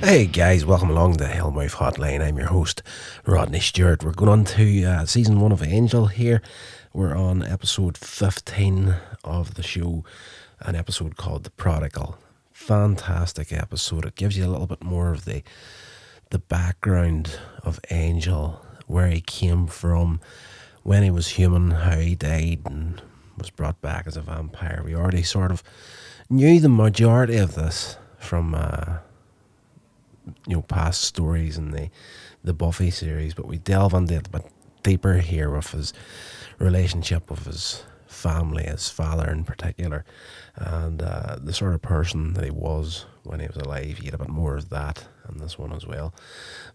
Hey guys, welcome along to Hellmouth Hotline. I'm your host, Rodney Stewart. We're going on to season 1 of Angel here. We're on episode 15 of the show, an episode called The Prodigal. Fantastic episode. It gives you a little bit more of the background of Angel, where he came from, when he was human, how he died and was brought back as a vampire. We already sort of knew the majority of this from past stories in the Buffy series, but we delve into it a bit deeper here with his relationship with his family, his father in particular, and the sort of person that he was when he was alive. You get a bit more of that in this one as well.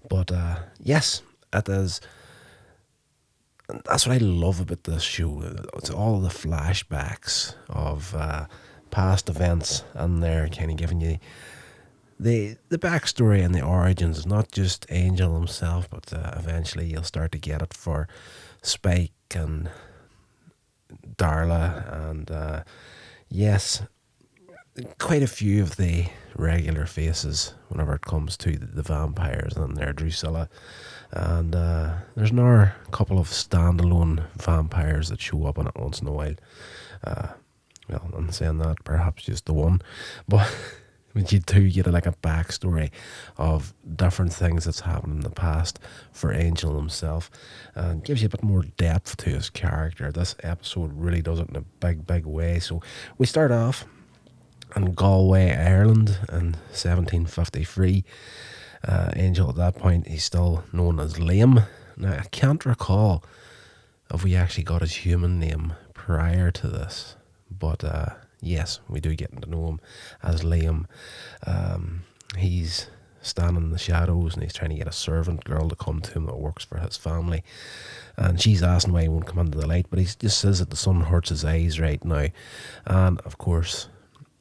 But yes, it is. That's what I love about this show. It's all the flashbacks of past events, and they're kind of giving you the backstory and the origins, not just Angel himself, but eventually you'll start to get it for Spike and Darla, and yes, quite a few of the regular faces whenever it comes to the vampires, and they're Drusilla, and there's another couple of standalone vampires that show up in it once in a while. Well, I'm saying that, perhaps just the one, but but you do get like a backstory of different things that's happened in the past for Angel himself, and gives you a bit more depth to his character. This episode really does it in a big way. So we start off in Galway, Ireland in 1753. Angel, at that point, he's still known as Liam. Now, I can't recall if we actually got his human name prior to this, but yes, we do get to know him as Liam. He's standing in the shadows and he's trying to get a servant girl to come to him that works for his family. And she's asking why he won't come into the light, but he just says that the sun hurts his eyes right now. And of course,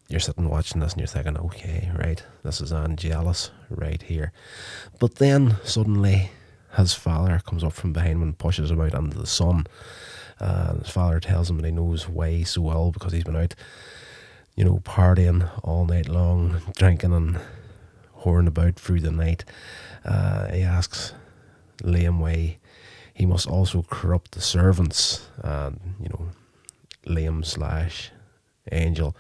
you're sitting watching this and you're thinking, okay, right, this is Angelus right here. But then suddenly his father comes up from behind him and pushes him out into the sun. His father tells him that he knows why he's so ill, because he's been out, partying all night long, drinking and whoring about through the night. He asks Liam why he must also corrupt the servants. Liam slash Angel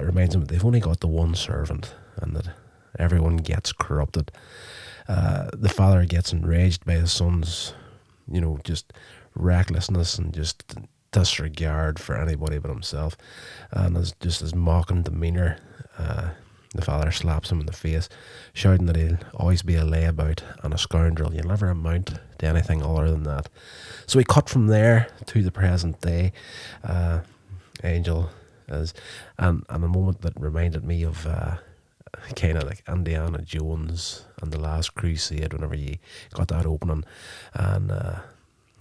reminds him that they've only got the one servant and that everyone gets corrupted. The father gets enraged by his son's, just recklessness and just disregard for anybody but himself, and as just his mocking demeanour, the father slaps him in the face, shouting that he'll always be a layabout and a scoundrel. You'll never amount to anything other than that. So we cut from there to the present day. Angel is, and a moment that reminded me of kind of like Indiana Jones and the Last Crusade, whenever you got that opening, and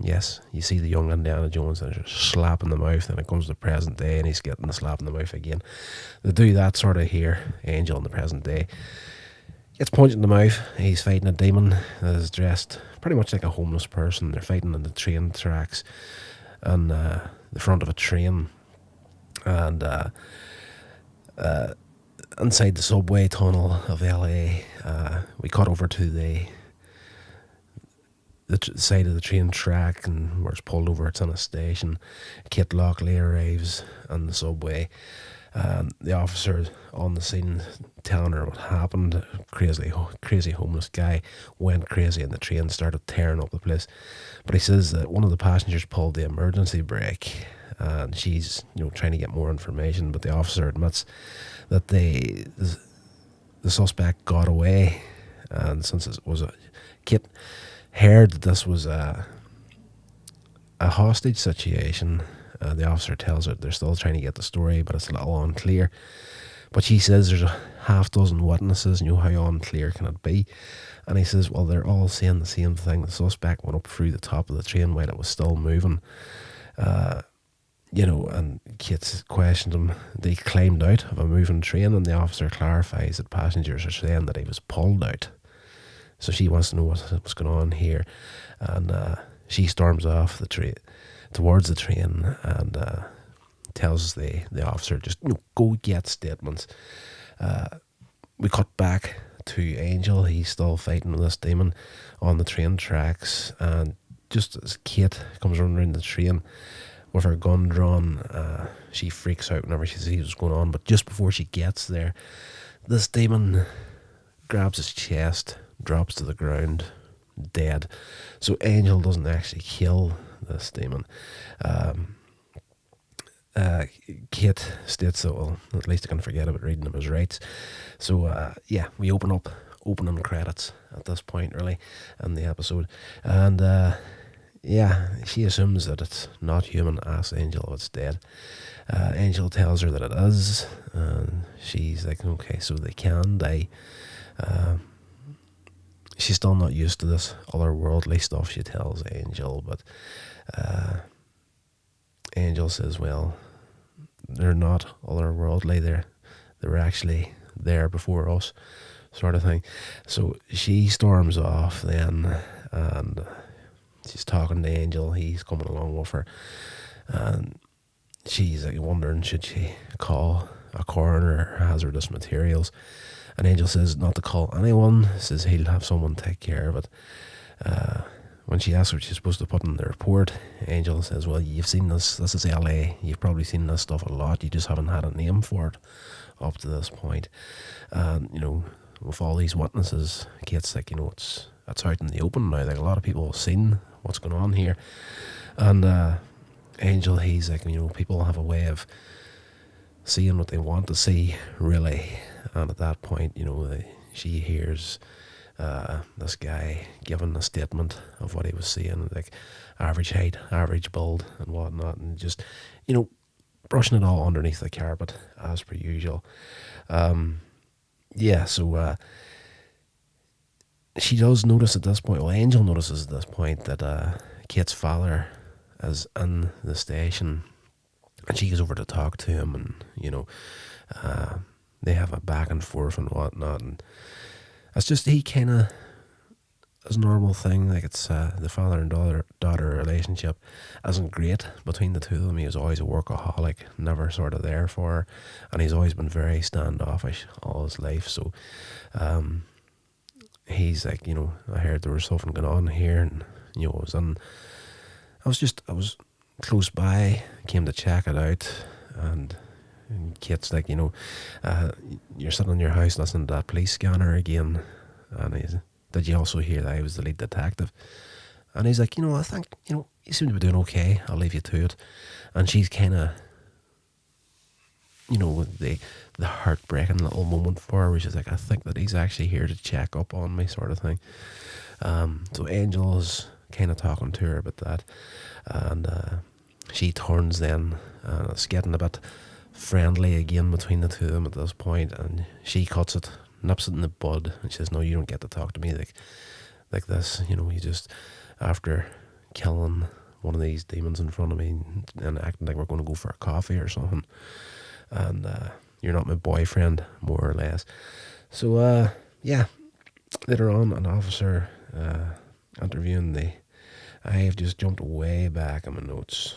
yes, you see the young Indiana Jones and just slap in the mouth, and it comes to the present day and he's getting the slap in the mouth again. They do that sort of here. Angel in the present day gets punched in the mouth. He's fighting a demon that is dressed pretty much like a homeless person. They're fighting on the train tracks on the front of a train, and inside the subway tunnel of LA, we cut over to the side of the train track, and where it's pulled over, it's on a station. Kit Lockley arrives on the subway, and the officer on the scene telling her what happened. Crazy homeless guy went crazy and the train started tearing up the place. But he says that one of the passengers pulled the emergency brake, and she's trying to get more information, but the officer admits that the suspect got away, and since it was Kit heard that this was a hostage situation, the officer tells her they're still trying to get the story, but it's a little unclear. But she says there's a half dozen witnesses, and how unclear can it be? And he says, well, they're all saying the same thing. The suspect went up through the top of the train while it was still moving. And Kit questioned him. They climbed out of a moving train, and the officer clarifies that passengers are saying that he was pulled out. So she wants to know what's going on here, and she storms off the train towards the train and tells the officer just go get statements. We cut back to Angel. He's still fighting with this demon on the train tracks, and just as Kate comes running around the train with her gun drawn, she freaks out whenever she sees what's going on. But just before she gets there, this demon grabs his chest, drops to the ground, dead. So Angel doesn't actually kill this demon. Kate states that, well, at least I can forget about reading him his rights. So yeah, we open up opening credits at this point, really, in the episode, and yeah, she assumes that it's not human. Asks Angel if it's dead. Angel tells her that it is, and she's like, okay, so they can die. She's still not used to this otherworldly stuff, she tells Angel, but Angel says, well, they're not otherworldly, they were actually there before us, sort of thing. So she storms off then, and she's talking to Angel. He's coming along with her, and she's like wondering, should she call a coroner or hazardous materials? And Angel says not to call anyone, says he'll have someone take care of it. When she asks what she's supposed to put in the report, Angel says, well, you've seen this is LA, you've probably seen this stuff a lot, you just haven't had a name for it up to this point. And, you know, with all these witnesses, Kate's like, you know, it's out in the open now, like a lot of people have seen what's going on here. And Angel, he's like, you know, people have a way of seeing what they want to see, really. And at that point, you know, she hears this guy giving a statement of what he was seeing, like average height, average build, and whatnot, and just, you know, brushing it all underneath the carpet as per usual. Yeah, so she does notice at this point, well, Angel notices at this point that Kate's father is in the station, and she goes over to talk to him, and, you know, they have a back and forth and whatnot, and it's just, he kind of, it's a normal thing, like it's the father and daughter relationship isn't great between the two of them. He was always a workaholic, never sort of there for her, and he's always been very standoffish all his life. So he's like, you know, I heard there was something going on here, and, you know, I was close by, came to check it out, and Kate's like, you know, you're sitting in your house listening to that police scanner again, and he's, did you also hear that I was the lead detective? And he's like, you know, I think, you know, you seem to be doing okay, I'll leave you to it. And she's kind of, you know, the heartbreaking little moment for her, where she's like, I think that he's actually here to check up on me, sort of thing. So Angel's kind of talking to her about that, and she turns then, and it's getting a bit friendly again between the two of them at this point, and she cuts it, nips it in the bud, and she says, no, you don't get to talk to me like this, you know, you just, after killing one of these demons in front of me and acting like we're going to go for a coffee or something, and you're not my boyfriend, more or less. So yeah, later on, an officer interviewing I have just jumped way back in my notes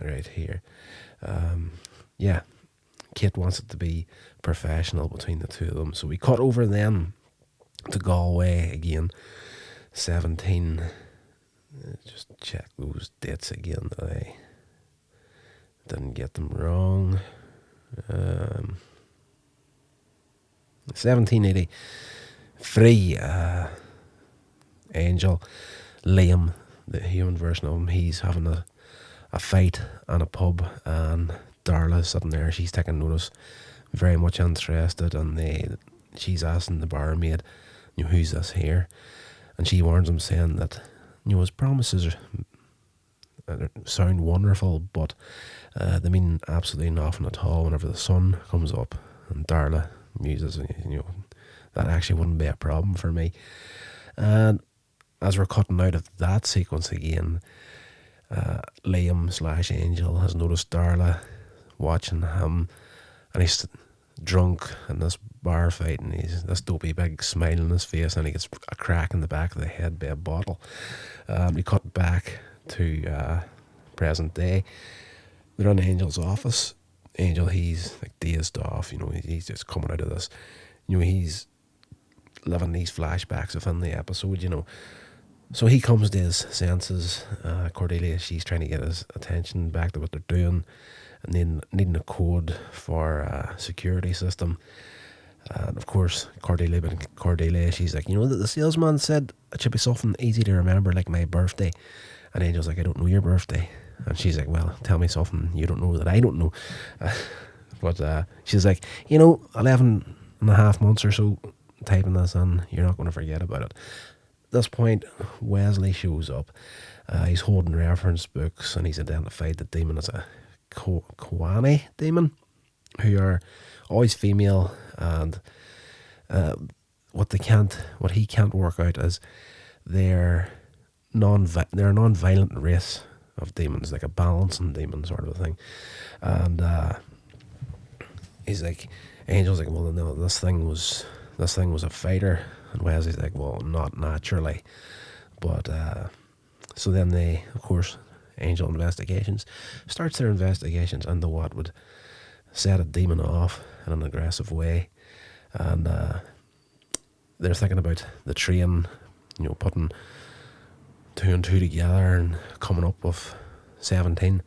right here. Yeah, Kate wants it to be professional between the two of them. So we cut over then to Galway again, 17. Just check those dates again that I didn't get them wrong. 1783. Angel, Liam, the human version of him, he's having a fight in a pub, and Darla's sitting there, she's taking notice, very much interested, and she's asking the barmaid, you know, who's this here? And she warns him, saying that, you know, his promises sound wonderful, but they mean absolutely nothing at all whenever the sun comes up. And Darla muses, you know, that actually wouldn't be a problem for me. And as we're cutting out of that sequence again, Liam / Angel has noticed Darla watching him, and he's drunk in this bar fight, and he's this dopey big smile on his face, and he gets a crack in the back of the head by a bottle. We cut back to present day. They're in Angel's office. Angel, he's like dazed off, you know, he's just coming out of this, you know, he's living these flashbacks within the episode, you know. So he comes to his senses. Cordelia, she's trying to get his attention back to what they're doing, and needing a code for a security system. And of course, Cordelia, she's like, you know, that the salesman said it should be something easy to remember, like my birthday. And Angel's like, I don't know your birthday. And she's like, well, tell me something you don't know that I don't know. But she's like, you know, 11 and a half months or so typing this in, you're not going to forget about it. At this point, Wesley shows up. He's holding reference books, and he's identified the demon as a Koani demon, who are always female, and what he can't work out is they're a non-violent race of demons, like a balancing demon sort of a thing. And he's like, Angel's like, well, no, this thing was a fighter, and Wesley's like, well, not naturally, but so then they, of course, Angel Investigations starts their investigations into what would set a demon off in an aggressive way. And they're thinking about the train, you know, putting 2 and 2 together and coming up with 17.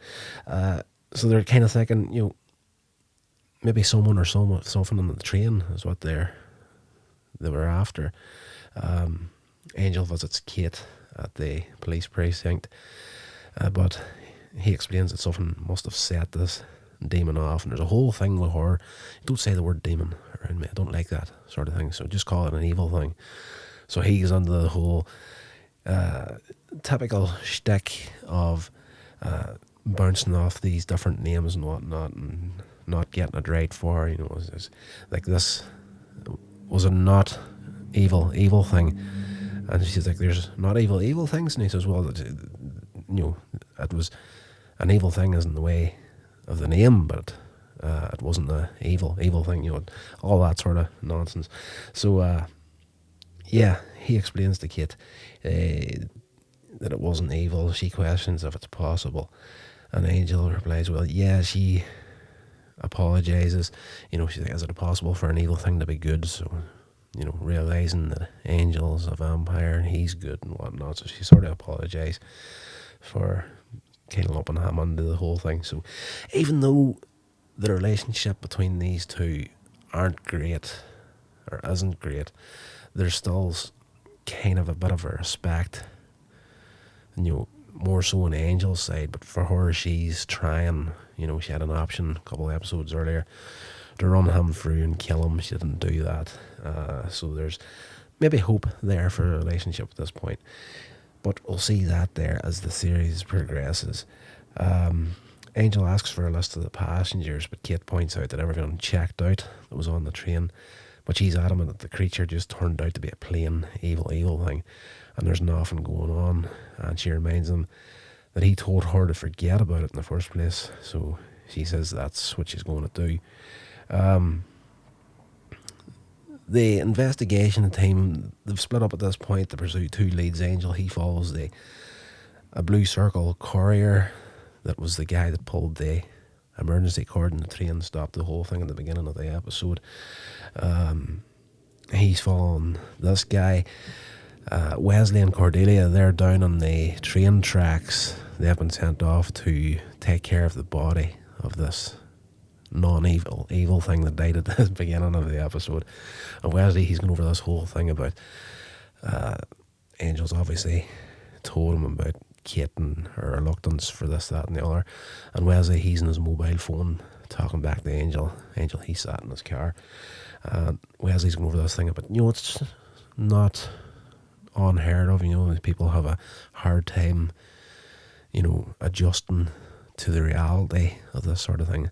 So they're kind of thinking, you know, maybe someone or something on the train is what they were after. Angel visits Kate at the police precinct, but he explains that something must have set this demon off, and there's a whole thing with her. Don't say the word demon around me, I don't like that sort of thing, so just call it an evil thing. So he goes into the whole typical shtick of bouncing off these different names and whatnot, and not getting it right for her, you know. It's like, this was a not evil thing, and she's like, there's not evil things, and he says, well, you know, it was an evil thing isn't the way of the name, but it wasn't the evil thing, you know, all that sort of nonsense. So yeah, he explains to Kate that it wasn't evil. She questions if it's possible, and Angel replies, well, yeah, she apologizes, you know. She's like, is it possible for an evil thing to be good? So, you know, realizing that Angel's a vampire and he's good and whatnot, so she sort of apologized for kind of lumping him into the whole thing. So even though the relationship between these two isn't great, there's still kind of a bit of a respect, and, you know, more so on Angel's side. But for her, she's trying, you know, she had an option a couple of episodes earlier to run him through and kill him. She didn't do that. So there's maybe hope there for a relationship at this point, but we'll see that there as the series progresses. Angel asks for a list of the passengers, but Kate points out that everyone checked out that was on the train, but she's adamant that the creature just turned out to be a plain evil thing, and there's nothing going on. And she reminds him that he told her to forget about it in the first place, so she says that's what she's going to do. The investigation team, they've split up at this point to pursue 2 leads. Angel, he follows a Blue Circle courier that was the guy that pulled the emergency cord in the train, stopped the whole thing at the beginning of the episode. He's following this guy. Wesley and Cordelia, they're down on the train tracks. They have been sent off to take care of the body of this evil thing that died at the beginning of the episode. And Wesley, he's going over this whole thing about Angel's obviously told him about Kate and her reluctance for this, that and the other. And Wesley, he's on his mobile phone talking back to Angel. Angel, he sat in his car. Wesley's going over this thing about, you know, it's not unheard of, you know, people have a hard time, you know, adjusting to the reality of this sort of thing.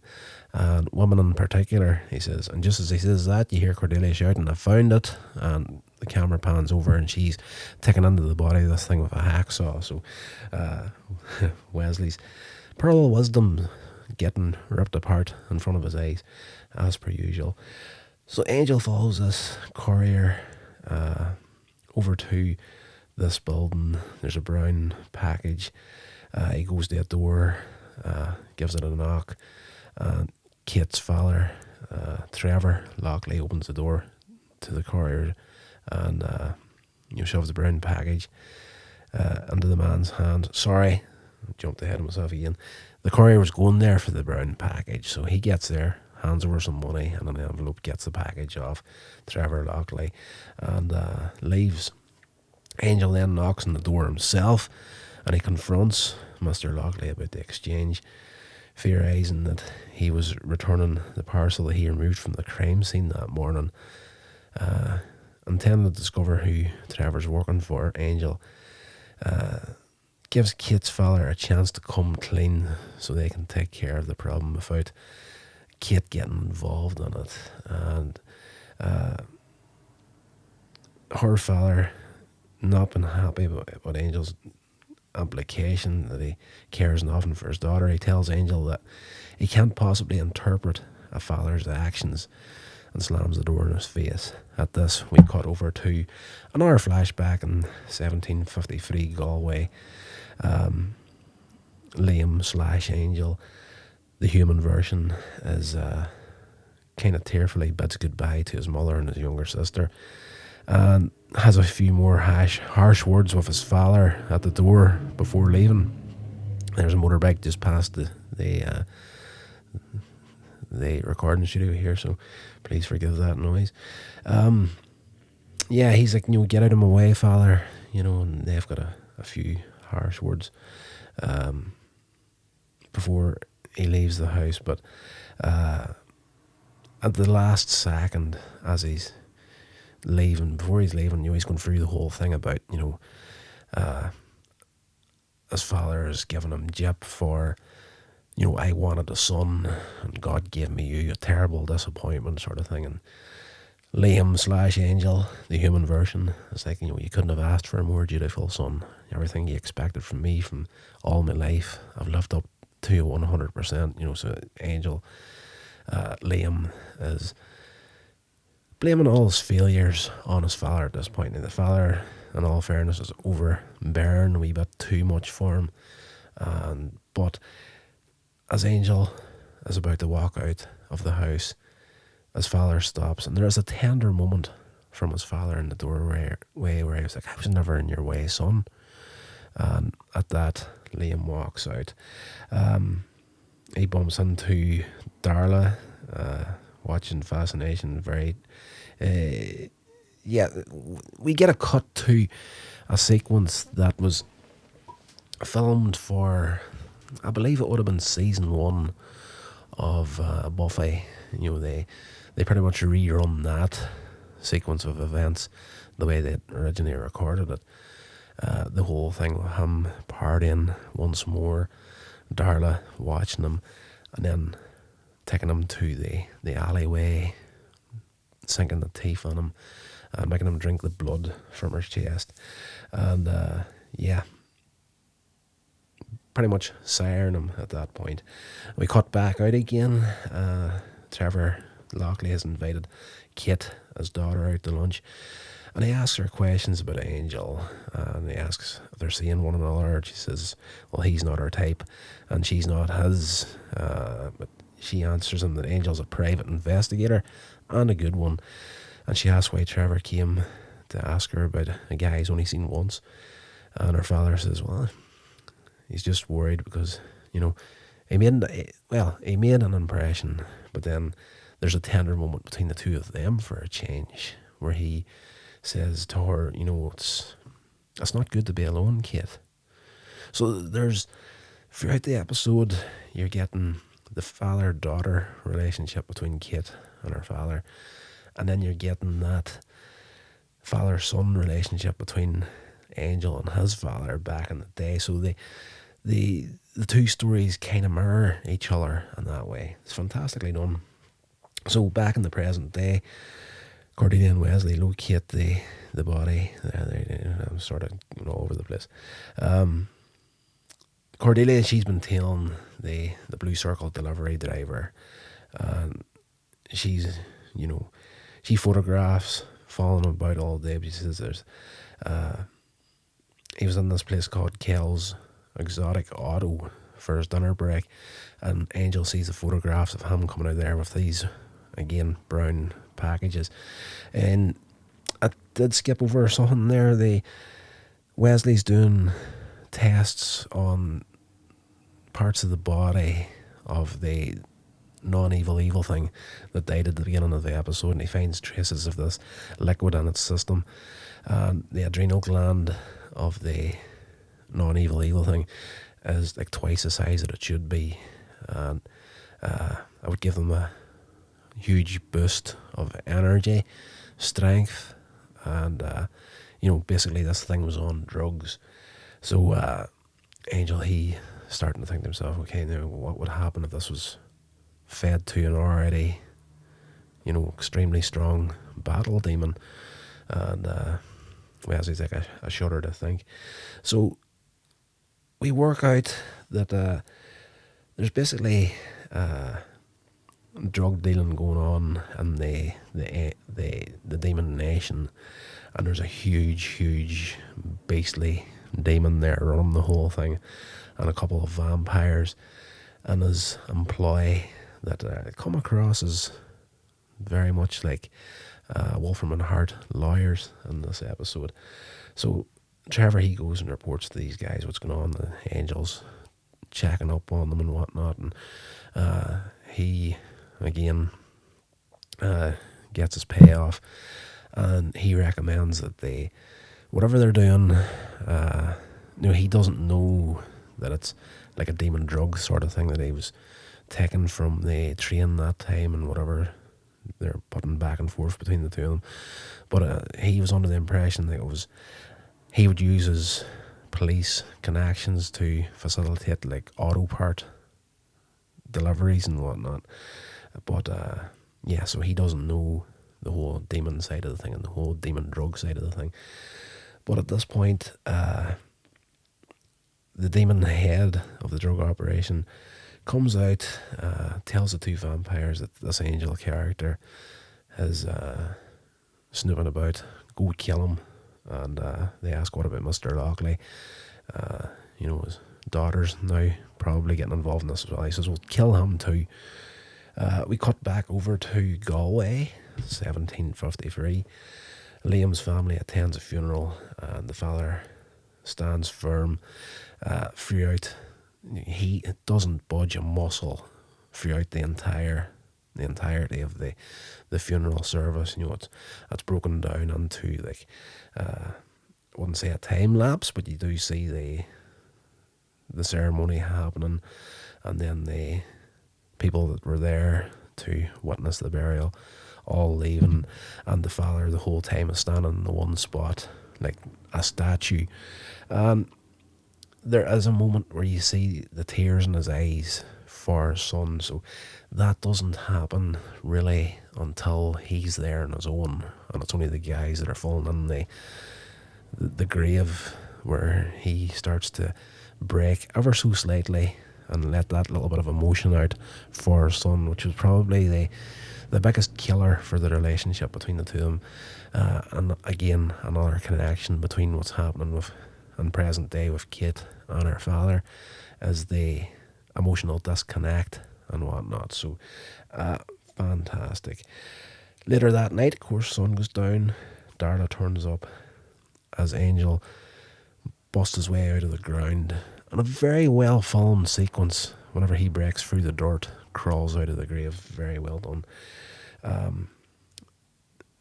And women in particular, he says. And just as he says that, you hear Cordelia shouting, I found it. And the camera pans over and she's taking into the body of this thing with a hacksaw. So Wesley's pearl of wisdom getting ripped apart in front of his eyes, as per usual. So Angel follows this courier over to this building. There's a brown package. He goes to a door, gives it a knock. Kate's father, Trevor Lockley, opens the door to the courier and shoves the brown package into the man's hand. Sorry, I jumped ahead of myself again. The courier was going there for the brown package, so he gets there, hands over some money and an envelope, gets the package off Trevor Lockley, and leaves. Angel then knocks on the door himself, and he confronts Mr. Lockley about the exchange, theorising that he was returning the parcel that he removed from the crime scene that morning. Intending to discover who Trevor's working for, Angel gives Kate's father a chance to come clean so they can take care of the problem without Kate getting involved in it. And her father, not been happy with Angel's implication that he cares nothing for his daughter, he tells Angel that he can't possibly interpret a father's actions and slams the door in his face. At this, we cut over to another flashback in 1753 Galway. Liam / Angel, the human version, is kind of tearfully bids goodbye to his mother and his younger sister, and has a few more harsh words with his father at the door before leaving. There's a motorbike just past the recording studio here, so please forgive that noise. He's like, get out of my way, father, and they've got a few harsh words before he leaves the house. But at the last second, as he's leaving, before he's leaving, he's going through the whole thing about, his father has given him jip for, I wanted a son and God gave me you, a terrible disappointment sort of thing. And Liam / Angel, the human version, is like, you couldn't have asked for a more dutiful son. Everything you expected from me from all my life, I've lived up to you 100%. So Angel, Liam is blaming all his failures on his father at this point. And the father, in all fairness, is overbearing a wee bit too much for him. But as Angel is about to walk out of the house, his father stops, and there is a tender moment from his father in the doorway where he was like, I was never in your way, son. And at that, Liam walks out. He bumps into Darla, watching fascination. We get a cut to a sequence that was filmed for, I believe it would have been season 1 of Buffy. They pretty much rerun that sequence of events the way they originally recorded it. The whole thing with him partying once more, Darla watching him, and then taking him to the alleyway, sinking the teeth on him, making him drink the blood from her chest. And pretty much siring him at that point. We cut back out again. Trevor Lockley has invited Kate, his daughter, out to lunch, and he asks her questions about Angel, and he asks if they're seeing one another. She says, well, he's not her type and she's not his, but she answers him that Angel's a private investigator and a good one. And she asks why Trevor came to ask her about a guy he's only seen once, and her father says, well, he's just worried because he made an impression, but then there's a tender moment between the two of them for a change, where he says to her, it's not good to be alone, Kate. So there's, throughout the episode, you're getting the father-daughter relationship between Kate and her father, and then you're getting that father-son relationship between Angel and his father back in the day. So the two stories kind of mirror each other in that way. It's fantastically done. So back in the present day, Cordelia and Wesley locate the body. I'm sort of all over the place. Cordelia, she's been telling the Blue Circle delivery driver, she photographs following him about all day. But she says he was in this place called Kel's Exotic Auto for his dinner break, and Angel sees the photographs of him coming out there with these, again, brown packages. And I did skip over something there. Wesley's doing tests on parts of the body of the non-evil evil thing that died at the beginning of the episode, and he finds traces of this liquid in its system. And the adrenal gland of the non-evil evil thing is like twice the size that it should be, and I would give them a huge boost of energy, strength, and basically this thing was on drugs. So Angel, he starting to think to himself, okay, now what would happen if this was fed to an already, extremely strong battle demon? And Wesley's like, I shudder to think. So we work out that there's basically drug dealing going on in the demon nation, and there's a huge beastly demon there running the whole thing, and a couple of vampires and his employee that come across as very much like Wolfram and Hart lawyers in this episode. So Trevor, he goes and reports to these guys what's going on. The Angel's checking up on them and whatnot, and he again gets his payoff, and he recommends that they, whatever they're doing, he doesn't know that it's like a demon drug sort of thing that he was taken from the train that time, and whatever they're putting back and forth between the two of them. But he was under the impression that it was, he would use his police connections to facilitate like auto part deliveries and whatnot. But so he doesn't know the whole demon side of the thing and the whole demon drug side of the thing. But at this point, the demon head of the drug operation comes out, tells the two vampires that this Angel character is snooping about, go kill him. And they ask, what about Mr. Lockley? His daughter's now probably getting involved in this as well. He says, well, kill him too. We cut back over to Galway, 1753. Liam's family attends a funeral, and the father stands firm throughout. He doesn't budge a muscle throughout the entirety of the funeral service. It's broken down into like I wouldn't say a time lapse, but you do see the ceremony happening, and then the people that were there to witness the burial all leaving, and the father the whole time is standing in the one spot like a statue. There is a moment where you see the tears in his eyes for his son, so that doesn't happen really until he's there on his own, and it's only the guys that are falling in the grave where he starts to break ever so slightly and let that little bit of emotion out for his son, which was probably the biggest killer for the relationship between the two of them. And again, another connection between what's happening in present day with Kate and her father is the emotional disconnect and whatnot. So fantastic. Later that night, of course, sun goes down. Darla turns up as Angel busts his way out of the ground, and a very well filmed sequence whenever he breaks through the dirt, crawls out of the grave. Very well done.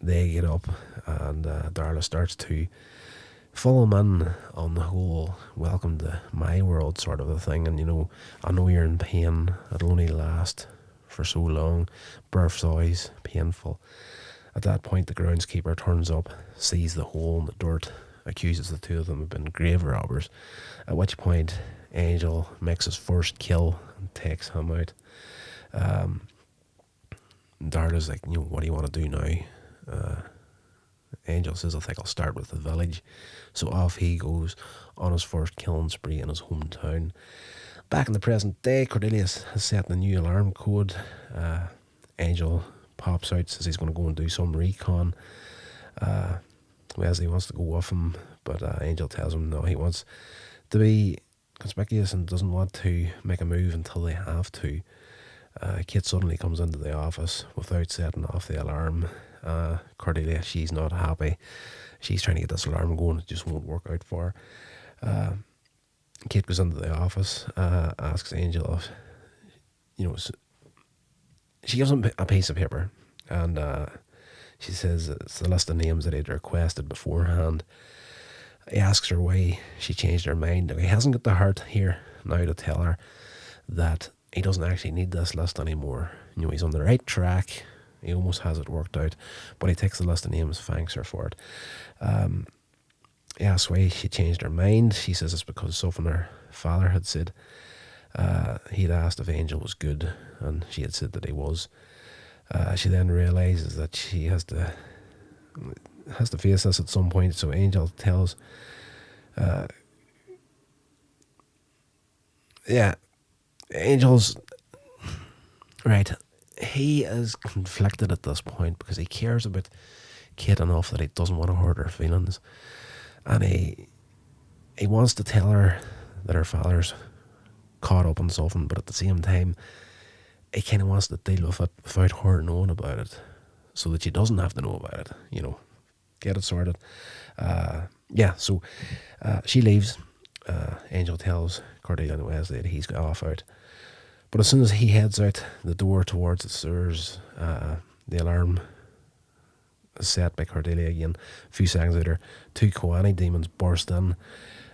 They get up, and Darla starts to follow him in on the whole welcome to my world sort of a thing. And I know you're in pain, it'll only last for so long, birth's always painful. At that point, the groundskeeper turns up, sees the hole in the dirt, accuses the two of them of being grave robbers, at which point Angel makes his first kill and takes him out. Darla's like, what do you want to do now? Angel says, I think I'll start with the village. So off he goes on his first killing spree in his hometown. Back in the present day, Cordelius has set the new alarm code. Angel pops out, says he's going to go and do some recon. Wesley wants to go with him, but Angel tells him no, he wants to be conspicuous and doesn't want to make a move until they have to. Kit suddenly comes into the office without setting off the alarm, Cordelia, she's not happy. She's trying to get this alarm going. It just won't work out for her. Kate goes into the office, asks Angel if, she gives him a piece of paper, and she says it's the list of names that he'd requested beforehand. He asks her why she changed her mind. Now, he hasn't got the heart here now to tell her that he doesn't actually need this list anymore. He's on the right track. He almost has it worked out, but he takes the list of names, thanks her for it. He asks why she changed her mind. She says it's because something her father had said. He'd asked if Angel was good, and she had said that he was. She then realises that she has to face this at some point. So Angel tells, Angel's right. He is conflicted at this point because he cares about Kate enough that he doesn't want to hurt her feelings, and he wants to tell her that her father's caught up on something, but at the same time, he kind of wants to deal with it without her knowing about it, so that she doesn't have to know about it. Get it sorted. So she leaves. Angel tells Cordelia and Wesley that he's got off out. But as soon as he heads out the door towards the sewers, the alarm is set by Cordelia again. A few seconds later, 2 Koani demons burst in.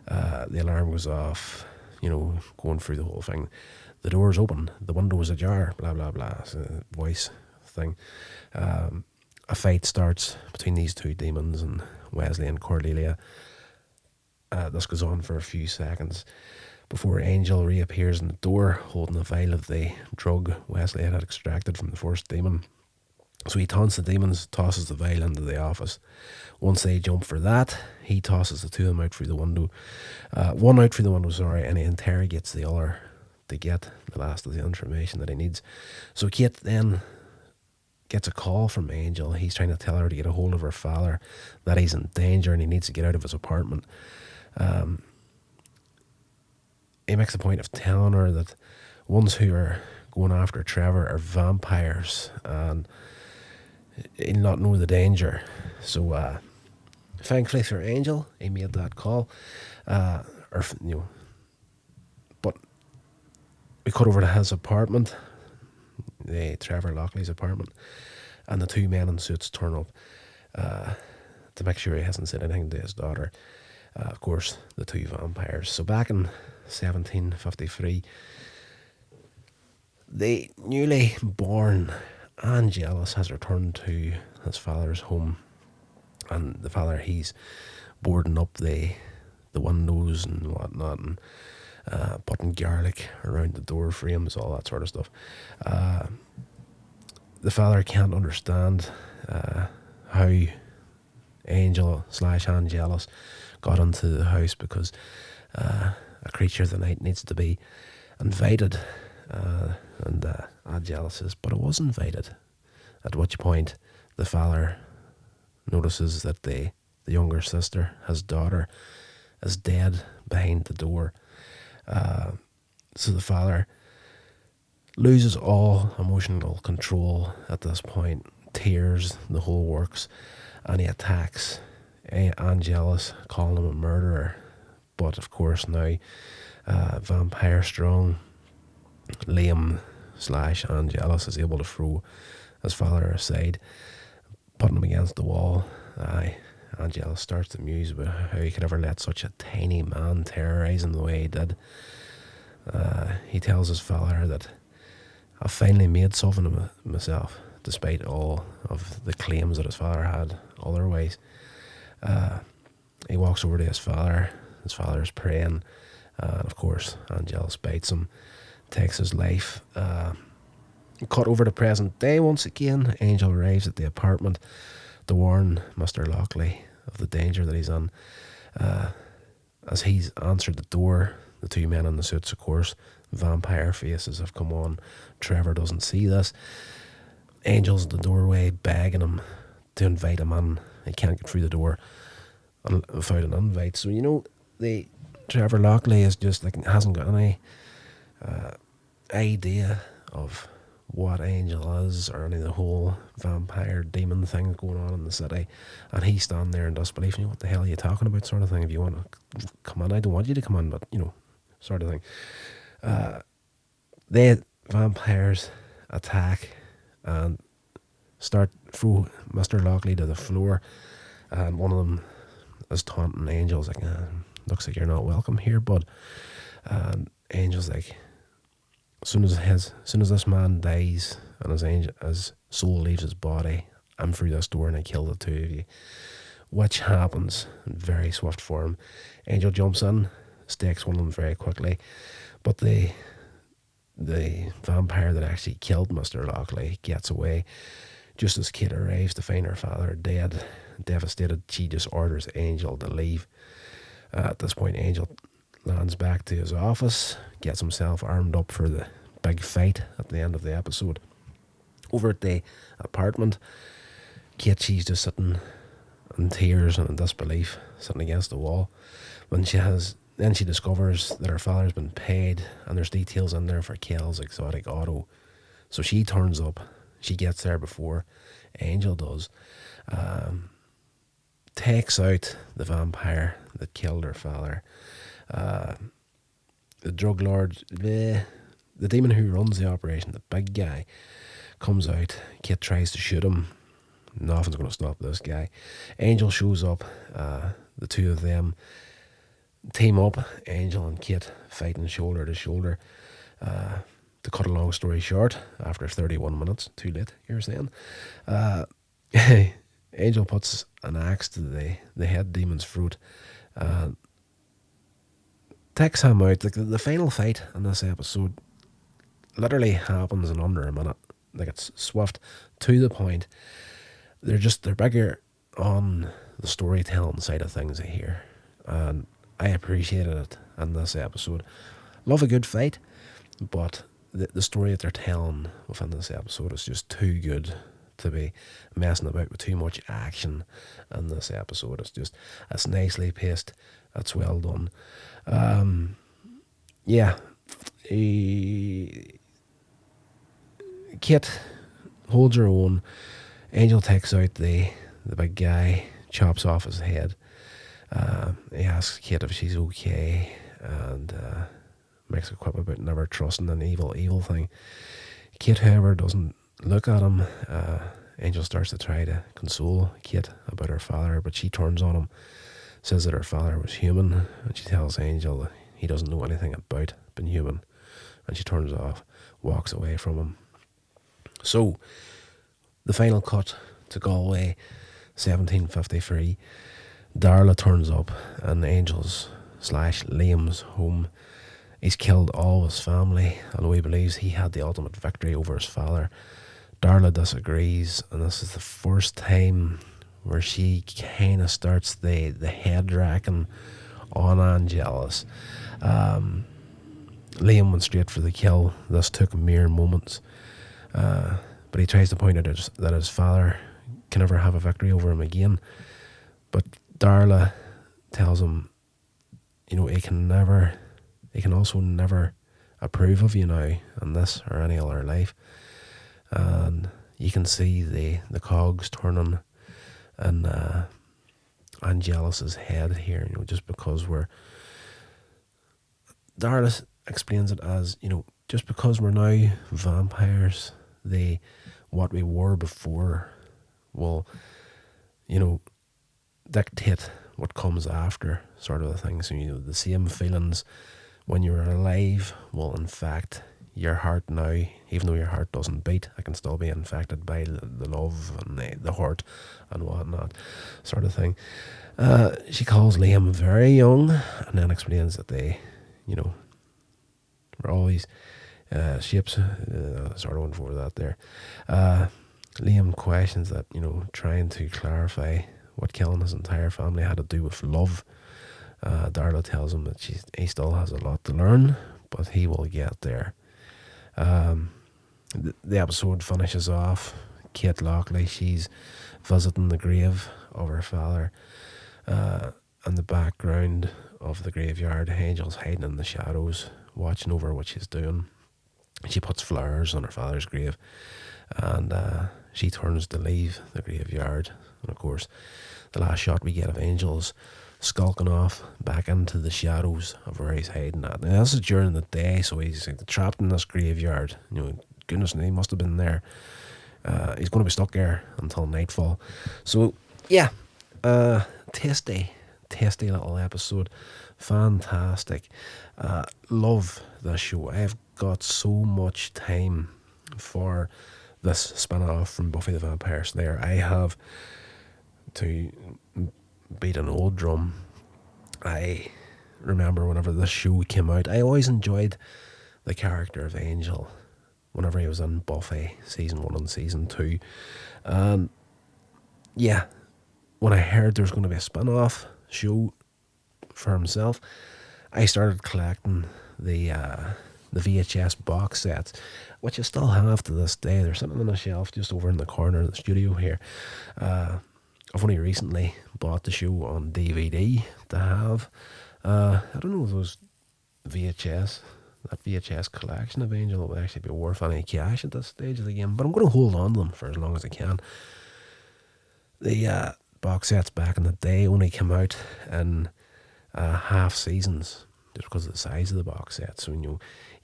The alarm goes off, going through the whole thing. The door's open, the window is ajar, blah, blah, blah. It's a voice thing. A fight starts between these 2 demons and Wesley and Cordelia. This goes on for a few seconds before Angel reappears in the door holding a vial of the drug Wesley had extracted from the first demon. So he taunts the demons, tosses the vial into the office. Once they jump for that, he tosses the 2 of them out through the window. One out through the window, and he interrogates the other to get the last of the information that he needs. So Kate then gets a call from Angel. He's trying to tell her to get a hold of her father, that he's in danger and he needs to get out of his apartment. He makes a point of telling her that ones who are going after Trevor are vampires, and he'll not know the danger. So thankfully for Angel, he made that call. But we cut over to his apartment, Trevor Lockley's apartment, and the 2 men in suits turn up to make sure he hasn't said anything to his daughter. Of course, the 2 vampires. So back in 1753, the newly born Angelus has returned to his father's home, and the father, he's boarding up the windows and whatnot, and putting garlic around the door frames, all that sort of stuff. The father can't understand how Angel/Angelus got into the house, because a creature of the night needs to be invited, and Angelus says, but it was invited. At which point the father notices that the younger sister, his daughter, is dead behind the door. So the father loses all emotional control at this point, tears, the whole works, and he attacks Angelus, calling him a murderer. But of course now, vampire strong Liam/Angelus is able to throw his father aside, putting him against the wall. Angelus starts to muse about how he could ever let such a tiny man terrorise him the way he did. He tells his father that I've finally made something of myself, despite all of the claims that his father had otherwise. He walks over to his father. His father is praying, and of course Angelus bites him, takes his life. Cut over to present day once again. Angel arrives at the apartment to warn Mr. Lockley of the danger that he's in. As he's answered the door, the 2 men in the suits, of course, vampire faces have come on. Trevor doesn't see this. Angel's at the doorway begging him to invite him in. He can't get through the door without an invite. So the Trevor Lockley is just like, hasn't got any idea of what Angel is or any of the whole vampire demon thing going on in the city. And he's standing there in disbelief. What the hell are you talking about, sort of thing? If you want to come on, I don't want you to come on, but sort of thing. The vampires attack and start throw Mr. Lockley to the floor. And one of them is taunting Angel's like, looks like you're not welcome here, bud. And Angel's like, as soon as this man dies and his soul leaves his body, I'm through this door and I kill the two of you. Which happens in very swift form. Angel jumps in, stakes one of them very quickly, but the vampire that actually killed Mr. Lockley gets away. Just as Kate arrives to find her father dead, devastated, she just orders Angel to leave. At this point, Angel lands back to his office, gets himself armed up for the big fight at the end of the episode. Over at the apartment, Kate, she's just sitting in tears and in disbelief, sitting against the wall. Then she discovers that her father's been paid and there's details in there for Kel's exotic auto. So she turns up. She gets there before Angel does. Takes out the vampire that killed her father. The drug lord, the demon who runs the operation, the big guy, comes out. Kit tries to shoot him. Nothing's going to stop this guy. Angel shows up. The two of them team up. Angel and Kit fighting shoulder to shoulder. To cut a long story short, after 31 minutes, too late, you're saying, Angel puts an axe to the head demon's throat. Takes him out. The final fight in this episode literally happens in under a minute. Like, it's swift, to the point. They're bigger on the storytelling side of things here, and I appreciated it in this episode. Love a good fight, but the story that they're telling within this episode is just too good to be messing about with too much action in this episode. It's nicely paced. It's well done. Kit holds her own. Angel takes out the big guy, chops off his head. He asks Kit if she's okay, and makes a quip about never trusting an evil thing. Kit, however, doesn't look at him. Angel starts to try to console Kit about her father, but she turns on him, says that her father was human, and she tells Angel that he doesn't know anything about being human, and she turns off, walks away from him. So, the final cut to Galway, 1753, Darla turns up in Angel's / Liam's home. He's killed all his family, although he believes he had the ultimate victory over his father. Darla disagrees, and this is the first time where she kind of starts the head racking on Angelus. Liam went straight for the kill. This took mere moments. But he tries to point out that his father can never have a victory over him again. But Darla tells him, he can also never approve of you now in this or any other life. And you can see the cogs turning in Angelus's head here, just because Darla explains it as, just because we're now vampires, what we were before will, dictate what comes after, sort of a thing. So, the same feelings when you're alive will infect your heart now, even though your heart doesn't beat, it can still be infected by the love and the hurt and whatnot, sort of thing. She calls Liam very young, and then explains that they, were always shapes, sort of went for that there. Liam questions that, trying to clarify what killing his entire family had to do with love. Darla tells him that he still has a lot to learn, but he will get there. The episode finishes off. Kate Lockley, she's visiting the grave of her father. In the background of the graveyard, Angel's hiding in the shadows, watching over what she's doing. She puts flowers on her father's grave, and she turns to leave the graveyard. And of course, the last shot we get of Angel's skulking off back into the shadows of where he's hiding at. Now, this is during the day, so he's trapped in this graveyard. Goodness, he must have been there. He's going to be stuck there until nightfall. So, yeah, tasty little episode. Fantastic. Love this show. I've got so much time for this spin-off from Buffy the Vampire Slayer. I have, to beat an old drum, I remember whenever this show came out, I always enjoyed the character of Angel whenever he was in Buffy season 1 and season 2. And yeah, when I heard there was going to be a spin-off show for himself, I started collecting the VHS box sets, which I still have to this day. They're sitting on a shelf just over in the corner of the studio here. I've only recently bought the show on DVD to have. I don't know if those that VHS collection of Angel would actually be worth any cash at this stage of the game, but I'm going to hold on to them for as long as I can. The box sets back in the day only came out in half seasons, just because of the size of the box set. So you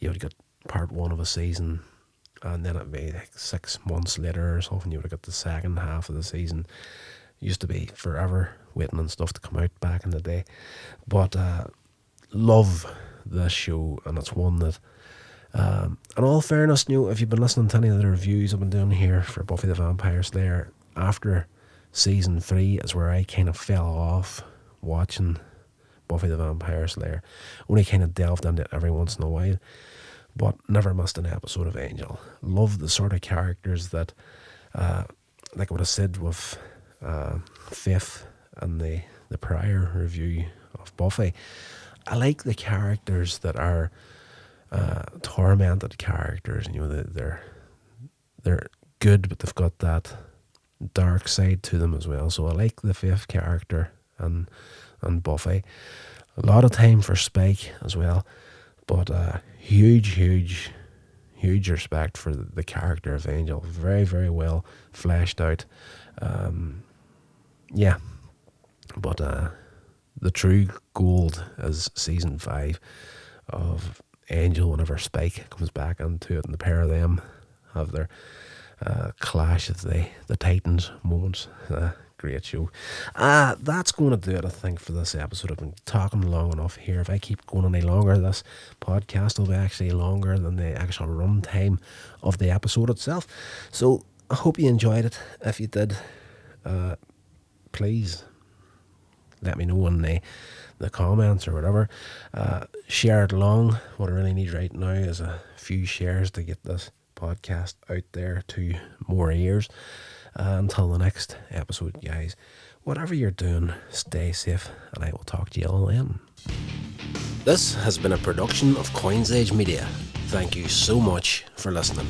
would get part 1 of a season, and then it'd be like 6 months later or something, you would have got the second half of the season. It used to be forever waiting on stuff to come out back in the day. But love this show, and it's one that, in all fairness, if you've been listening to any of the reviews I've been doing here for Buffy the Vampire Slayer, after season 3 is where I kind of fell off watching Buffy the Vampire Slayer. Only kind of delved into it every once in a while, but never missed an episode of Angel. Love the sort of characters that, like what I said with Faith and the prior review of Buffy, I like the characters that are tormented characters. They're good, but they've got that dark side to them as well. So I like the Faith character and Buffy. A lot of time for Spike as well, but huge respect for the character of Angel. Very, very well fleshed out. Yeah, but the true gold is season 5 of Angel, whenever Spike comes back into it, and the pair of them have their clash of the Titans moments. Great show. That's going to do it, I think, for this episode. I've been talking long enough here. If I keep going any longer, this podcast will be actually longer than the actual run time of the episode itself. So I hope you enjoyed it. If you did, please let me know in the comments or whatever. Share it along. What I really need right now is a few shares to get this podcast out there to more ears. Until the next episode, guys, whatever you're doing, stay safe, and I will talk to you all then. This has been a production of Coins Age Media. Thank you so much for listening.